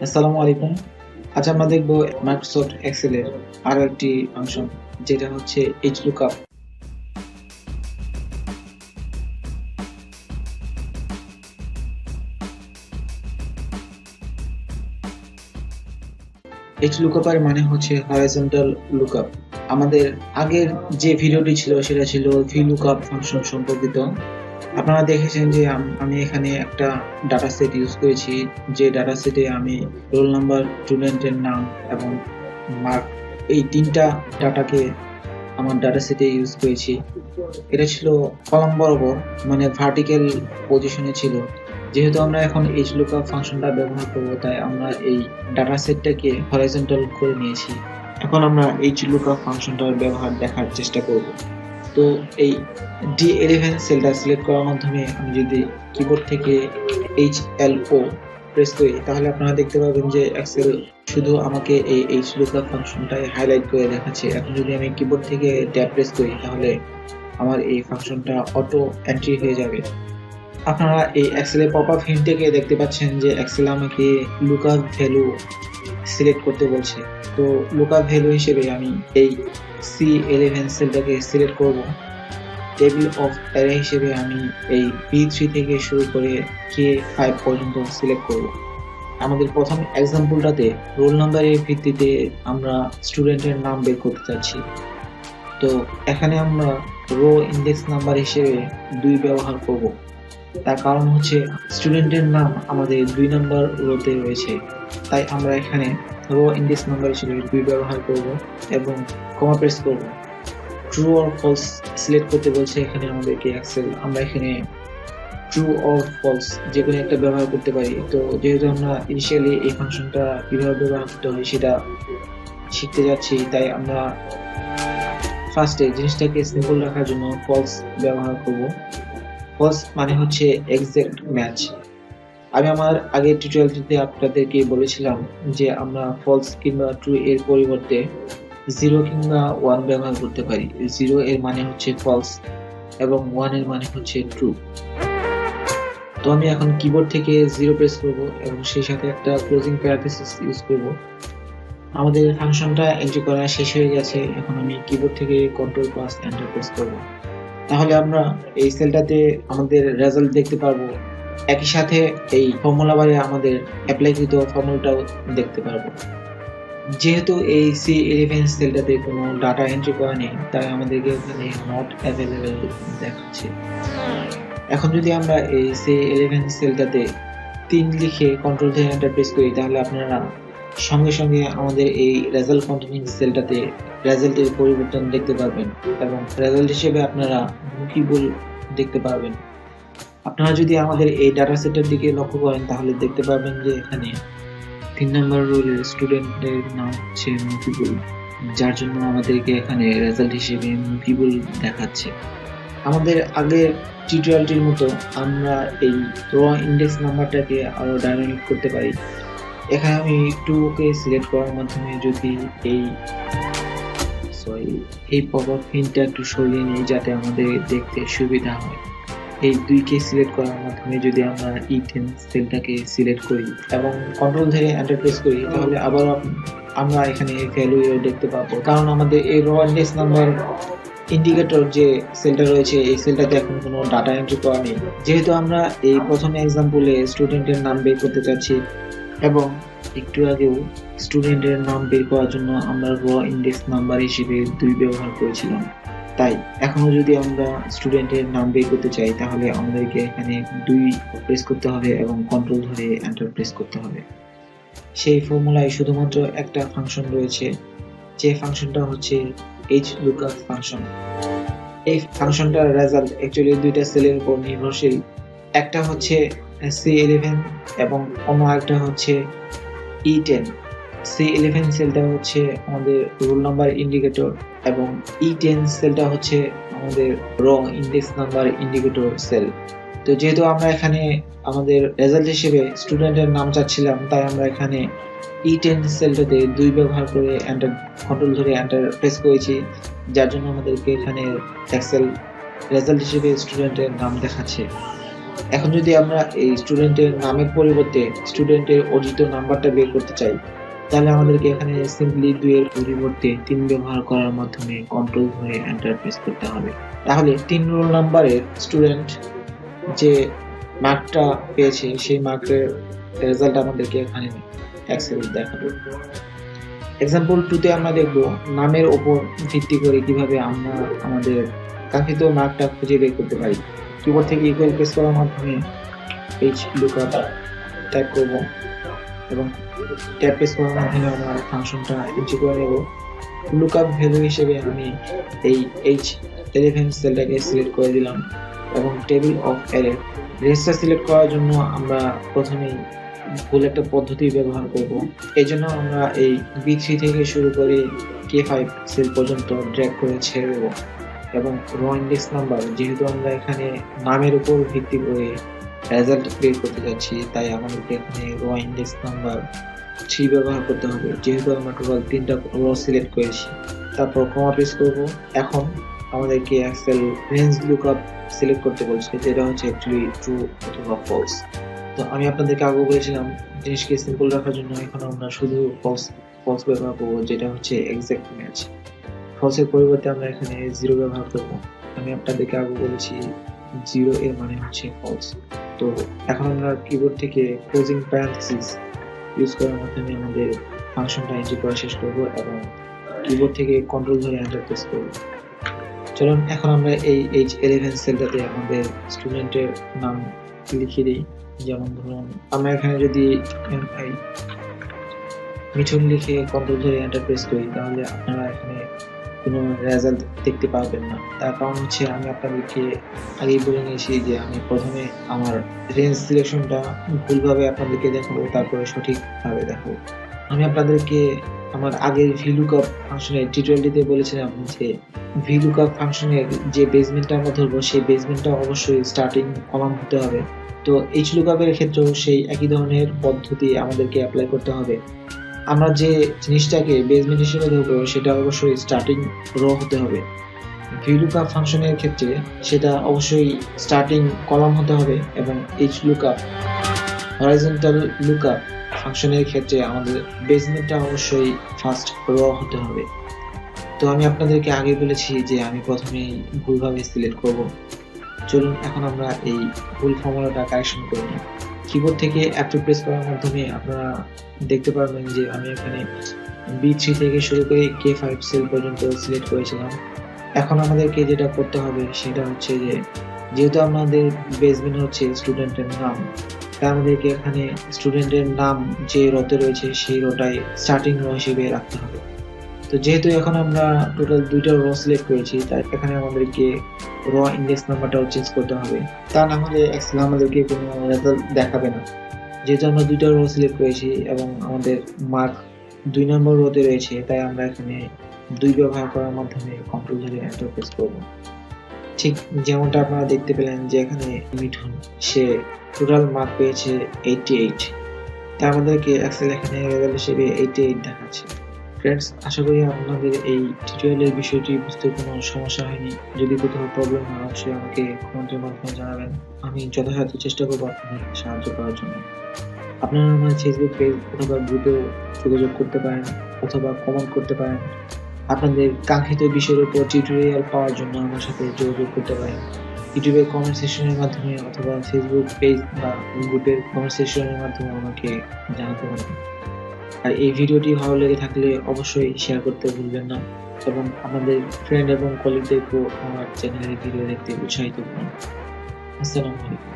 আসসালামু আলাইকুম। আজ আমরা দেখব মাইক্রোসফট এক্সেলের আরো একটি ফাংশন, যেটা হচ্ছে HLookUp। HLookUp এর মানে হচ্ছে হরাইজন্টাল লুকআপ। আমাদের আগের যে ভিডিওটি ছিল সেটা ছিল vLookUp ফাংশন সম্পর্কিত। আপনারা দেখেছেন যে আমি এখানে একটা ডাটা সেট ইউজ করেছি, যে ডাটা সেটে আমি রোল নাম্বার, স্টুডেন্টের নাম এবং মার্ক, এই তিনটা ডাটাকে আমার ডাটা সেটে ইউজ করেছি। এটা ছিল কলাম বরাবর, মানে ভার্টিক্যাল পজিশনে ছিল। যেহেতু আমরা এখন HLookUp ফাংশনটা ব্যবহার করব, তাই আমরা এই ডাটা সেটটাকে হরাইজন্টাল করে নিয়েছি। এখন আমরা HLookUp ফাংশনটার ব্যবহার দেখার চেষ্টা করব। তো এই D11 সেলটা সিলেক্ট করার মাধ্যমে আমি যদি কিবোর্ড থেকে HLO প্রেস করি, তাহলে আপনারা দেখতে পাবেন যে এক্সেল শুধু আমাকে এই HLookUp ফাংশনটাই হাইলাইট করে দেখাচ্ছে। এখন যদি আমি কিবোর্ড থেকে ট্যাব প্রেস করি, তাহলে আমার এই ফাংশনটা অটো এন্ট্রি হয়ে যাবে। আপনারা এই এক্সেলের পপআপ হিন্ট থেকে দেখতে পাচ্ছেন যে এক্সেল আমাকে লুকআপ ভ্যালু সিলেক্ট করতে বলছে। তো লুকআপ ভ্যালু হিসেবে আমি এই C11 সেলটাকে সিলেক্ট করব। টেবিল অফ অ্যারে হিসেবে আমি এই B3 থেকে শুরু করে K5 পর্যন্ত সিলেক্ট করব। আমাদের প্রথম এক্সাম্পলটাতে রোল নাম্বারের ভিত্তিতে আমরা স্টুডেন্টের নাম বের করতে চাচ্ছি। তো এখানে আমরা রো ইন্ডেক্স নাম্বার হিসেবে 2 ব্যবহার করব। তার কারণ হচ্ছে স্টুডেন্টের নাম আমাদের 2 নাম্বার রোতে রয়েছে, তাই আমরা এখানে রো ইন্ডেক্স নাম্বার হিসেবে 2 ব্যবহার করব এবং কমা প্রেস করব। ট্রু অর ফলস সিলেক্ট করতে বলছে এখানে আমাদেরকে এক্সেল। আমরা এখানে ট্রু অর ফলস যে কোনো একটা ব্যবহার করতে পারি। তো যেহেতু আমরা ইনিশিয়ালি এই ফাংশনটা কিভাবে ব্যবহার করতে হয় সেটা শিখতে যাচ্ছি, তাই আমরা ফার্স্টে জিনিসটাকে সিম্পল রাখার জন্য ফলস ব্যবহার করব। ফলস মানে হচ্ছে এক্সাক্ট ম্যাচ। আমি আমার আগের টিউটোরিয়ালটিতে আপনাদেরকে বলেছিলাম যে আমরা ফলস কিংবা ট্রু এর পরিবর্তে 0 কিংবা 1 ব্যবহার করতে পারি। 0 এর মানে হচ্ছে ফলস এবং 1 এর মানে হচ্ছে ট্রু। তো আমি এখন কিবোর্ড থেকে 0 প্রেস করব এবং সেই সাথে একটা ক্লোজিং প্যারাথেসিস ইউজ করব। আমাদের ফাংশনটা এন্ট্রি করা শেষ হয়ে গেছে। এখন আমি কিবোর্ড থেকে কন্ট্রোল প্লাস এন্টার প্রেস করব। তাহলে আমরা এই সেলটাতে আমাদের রেজাল্ট দেখতে পারবো। একই সাথে এই ফর্মুলা বারে আমাদের অ্যাপ্লাইকৃত ফর্মুলাটাও দেখতে পারবো। যেহেতু এই C11 সেলটাতে কোনো ডাটা এন্ট্রি করা নেই, তাই আমাদেরকে এখানে নট অ্যাভেলেবল দেখাচ্ছে। এখন যদি আমরা এই C11 সেলটাতে 3 লিখে কন্ট্রোল থেকে এন্টার প্রেস করি, তাহলে আপনারা সঙ্গে সঙ্গে আমাদের এই রেজাল্ট কন্টেনিং সেলটাতে রেজাল্টের পরিবর্তন দেখতে পারবেন এবং রেজাল্ট হিসেবে আপনারা মুখিবুল দেখতে পারবেন। আপনারা যদি আমাদের এই ডাটা সেটের দিকে লক্ষ্য করেন, তাহলে দেখতে পারবেন যে এখানে 3 নাম্বার রোলের স্টুডেন্টের নাম হচ্ছে মুখিবুল, যার জন্য আমাদেরকে এখানে রেজাল্ট হিসেবে মুখিবুল দেখাচ্ছে। আমাদের আগের টিউটোরিয়ালটির মতো আমরা এই র ইন্ডেক্স নাম্বারটাকে আরো ডাইনামিক করতে পারি। এখানে আমি 2 কে সিলেক্ট করার মাধ্যমে যদি এই পপআপ হিন্টটা একটু সরিয়ে নিই, যাতে আমাদের দেখতে সুবিধা হয়। এই 2 কে সিলেক্ট করার মাধ্যমে যদি আমরা E10 সেলটাকে সিলেক্ট করি এবং কন্ট্রোল ধরে এন্টার প্রেস করি, তাহলে আবার আমরা এখানে ভ্যালু দেখতে পাবো। কারণ আমাদের এই র ইন্ডেক্স নাম্বার ইন্ডিকেটর যে সেলটা রয়েছে, এই সেলটাতে এখন কোনো ডাটা এন্ট্রি করা নেই। যেহেতু আমরা এই প্রথম এক্সাম্পলে স্টুডেন্টের নাম বের করতে চাচ্ছি এবং একটু আগেও স্টুডেন্টের নাম বের করার জন্য আমরা র ইন্ডেক্স নাম্বার হিসেবে 2 ব্যবহার করেছিলাম, তাই এখনো যদি আমরা স্টুডেন্টের নাম বের করতে চাই, তাহলে আমাদেরকে এখানে 2 প্রেস করতে হবে এবং কন্ট্রোল ধরে এন্টার প্রেস করতে হবে। সেই ফর্মুলায় শুধুমাত্র একটা ফাংশন রয়েছে, যে ফাংশনটা হচ্ছে HLookUp ফাংশন। এই ফাংশনটার রেজাল্ট অ্যাকচুয়ালি 2টা সেলের উপর নির্ভরশীল। একটা হচ্ছে C11 এবং অন্য একটা হচ্ছে E10। C11 সেলটা হচ্ছে আমাদের রোল নাম্বার ইন্ডিকেটর এবং E10 সেলটা হচ্ছে আমাদের র ইন্ডেক্স নাম্বার ইন্ডিকেটর সেল। তো যেহেতু আমরা এখানে আমাদের রেজাল্ট হিসেবে স্টুডেন্টের নাম চাচ্ছিলাম, তাই আমরা এখানে E10 সেলটাতে 2 ব্যবহার করে এন্টার কন্ট্রোল ধরে এন্টার প্রেস করেছি, যার জন্য আমাদেরকে এখানে এক্সেল রেজাল্ট হিসেবে স্টুডেন্টের নাম দেখাচ্ছে। এখন যদি আমরা এই স্টুডেন্টের নামের পরিবর্তে স্টুডেন্টের অর্জিত নাম্বারটা বের করতে চাই, তাহলে আমাদেরকে এখানে সিম্পলি 2 এর পরিবর্তে 3 ব্যবহার করার মাধ্যমে কন্ট্রোল ধরে এন্টার প্রেস করতে হবে। তাহলে 3 রোল নাম্বারের স্টুডেন্ট যে মার্কটা পেয়েছে সেই মার্কের রেজাল্ট আমাদেরকে এখানে এক্সেল দেখাবে। এক্সাম্পল 2 তে আমরা দেখব নামের উপর ভিত্তি করে কিভাবে আমরা আমাদের কাঙ্ক্ষিত মার্কটা খুঁজে বের করতে পারি। কিবোর্ড থেকে ইকুয়াল প্রেস করার মাধ্যমে HLookUp টাইপ করব এবং ট্যাব প্রেস করার মাধ্যমে আমরা ফাংশনটা এন্ট্রি করে নেব। লুকআপ ভ্যালু হিসেবে আমি এই H11 সেলটাকে সিলেক্ট করে দিলাম এবং টেবিল অফ অ্যারে রেঞ্জটা সিলেক্ট করার জন্য আমরা প্রথমেই ভুল একটা পদ্ধতি ব্যবহার করব। এই জন্য আমরা এই B3 থেকে শুরু করে K5 সেল পর্যন্ত ড্র্যাগ করে ছেড়ে দেব এবং র ইন্ডেক্স নাম্বার, যেহেতু আমরা এখানে নামের উপর ভিত্তি করে রেজাল্ট বের করতে যাচ্ছি, তাই আমাদেরকে এখানে র ইন্ডেক্স নাম্বার 3 ব্যবহার করতে হবে, যেহেতু আমরা টোটাল 3টা র সিলেক্ট করেছি। তারপর কমা প্রেস করব। এখন আমাদেরকে এক্সেল রেঞ্জ লুকআপ সিলেক্ট করতে বলছে, যেটা হচ্ছে অ্যাকচুয়ালি ট্রু অথবা ফলস। তো আমি আপনাদেরকে আগে বলেছিলাম জিনিসকে সিম্পল রাখার জন্য এখন আমরা শুধু ফলস ব্যবহার করব, যেটা হচ্ছে এক্সাক্ট ম্যাচ। ফলসের পরিবর্তে আমরা এখানে 0 ব্যবহার করব। আমি আপনাদেরকে আগে বলেছি 0 এর মানে হচ্ছে ফলস। তো এখন আমরা কিবোর্ড থেকে ক্লোজিং প্যারেনথেসিস ইউজ করার মাধ্যমে আমাদের ফাংশনটা এন্ট্রি করা শেষ করব এবং কিবোর্ড থেকে কন্ট্রোল ধরে এন্টার প্রেস করব। চলুন এখন আমরা এই H11 সেলটাতে আমাদের স্টুডেন্টের নাম লিখে দিই। যেমন ধরুন আমরা এখানে যদি মিঠুন লিখে কন্ট্রোল ধরে এন্টার প্রেস করি, তাহলে আপনারা এখানে কোনো রেজাল্ট দেখতে পাবেন না। তার কারণ হচ্ছে আমি আপনাদেরকে আগেই বলে নিয়েছি যে আমি প্রথমে আমার রেঞ্জ সিলেকশনটা ভুলভাবে আপনাদেরকে দেখাবো, তারপরে সঠিকভাবে দেখাবো। আমি আপনাদেরকে আমার আগের vLookUp ফাংশনের টিউটোরিয়ালটিতে বলেছিলাম যে vLookUp ফাংশনের যে বেসমেন্টটা আমরা ধরবো সেই বেসমেন্টটা অবশ্যই স্টার্টিং কলাম হতে হবে। তো HLookUp এর ক্ষেত্রেও সেই একই ধরনের পদ্ধতি আমাদেরকে অ্যাপ্লাই করতে হবে। আমরা যে জিনিসটাকে বেসমেন্ট হিসেবে ধরবো সেটা অবশ্যই স্টার্টিং র হতে হবে। vLookUp ফাংশনের ক্ষেত্রে সেটা অবশ্যই স্টার্টিং কলাম হতে হবে এবং HLookUp হরাইজন্টাল লুকআপ ফাংশনের ক্ষেত্রে আমাদের বেসমেন্টটা অবশ্যই ফার্স্ট র হতে হবে। তো আমি আপনাদেরকে আগে বলেছি যে আমি প্রথমেই ভুলভাবে সিলেক্ট করব। চলুন এখন আমরা এই ভুল ফর্মুলাটা কারেকশন করে নিই। কিবোর্ড থেকে অ্যাপটু প্রেস করার মাধ্যমে আপনারা দেখতে পারবেন যে আমি এখানে B3 থেকে শুরু করে K5 সেল পর্যন্ত সিলেক্ট করেছিলাম। এখন আমাদেরকে যেটা করতে হবে সেটা হচ্ছে যে যেহেতু আমাদের বেসমেন্ট হচ্ছে স্টুডেন্টের নাম, তাই আমাদেরকে এখানে স্টুডেন্টের নাম যে রতে রয়েছে সেই রটাই স্টার্টিং র হিসেবে রাখতে হবে। তো যেহেতু এখন আমরা টোটাল 2টা র সিলেক্ট করেছি, তাই এখানে আমাদেরকে র ইন্ডেক্স নাম্বারটাও চেঞ্জ করতে হবে, তা না হলে এক্সেল আমাদেরকে কোনো রেজাল্ট দেখাবে না। যেহেতু আমরা 2টা র সিলেক্ট করেছি এবং আমাদের মার্ক 2 নম্বর রোতে রয়েছে, তাই আমরা এখানে 2 ব্যবহার করার মাধ্যমে কন্ট্রোল ধরে এন্টার প্রেস করব। ঠিক যেমনটা আপনারা দেখতে পেলেন যে এখানে মিঠুন সে টোটাল মার্ক পেয়েছে 88, তাই আমাদেরকে এক্সেল এখানে রেজাল্ট হিসেবে 88 দেখাচ্ছে। ফ্রেন্ডস, আশা করি আপনাদের এই টিউটোরিয়ালের বিষয়টি বুঝতে কোনো সমস্যা হয়নি। যদি কোথাও প্রবলেম হয় অবশ্যই আমাকে কমেন্টের মাধ্যমে জানাবেন, আমি যথাসাধ্য চেষ্টা করবো আপনাদের সাহায্য করার জন্য। আপনারা আমার ফেসবুক পেজ অথবা গ্রুপেও যোগাযোগ করতে পারেন অথবা কমেন্ট করতে পারেন। আপনাদের কাঙ্ক্ষিত বিষয়ের উপর টিউটোরিয়াল পাওয়ার জন্য আমার সাথে যোগাযোগ করতে পারেন ইউটিউবের কমেন্ট সেকশনের মাধ্যমে অথবা ফেসবুক পেজ বা গ্রুপের কমেন্ট সেকশনের মাধ্যমে আমাকে জানাতে পারেন। আর এই ভিডিওটি ভালো লেগে থাকলে অবশ্যই শেয়ার করতে ভুলবেন না এবং আপনাদের ফ্রেন্ড এবং কলিগদেরকেও আমার চ্যানেলের ভিডিও দেখতে উৎসাহিত করুন। আসসালামু আলাইকুম।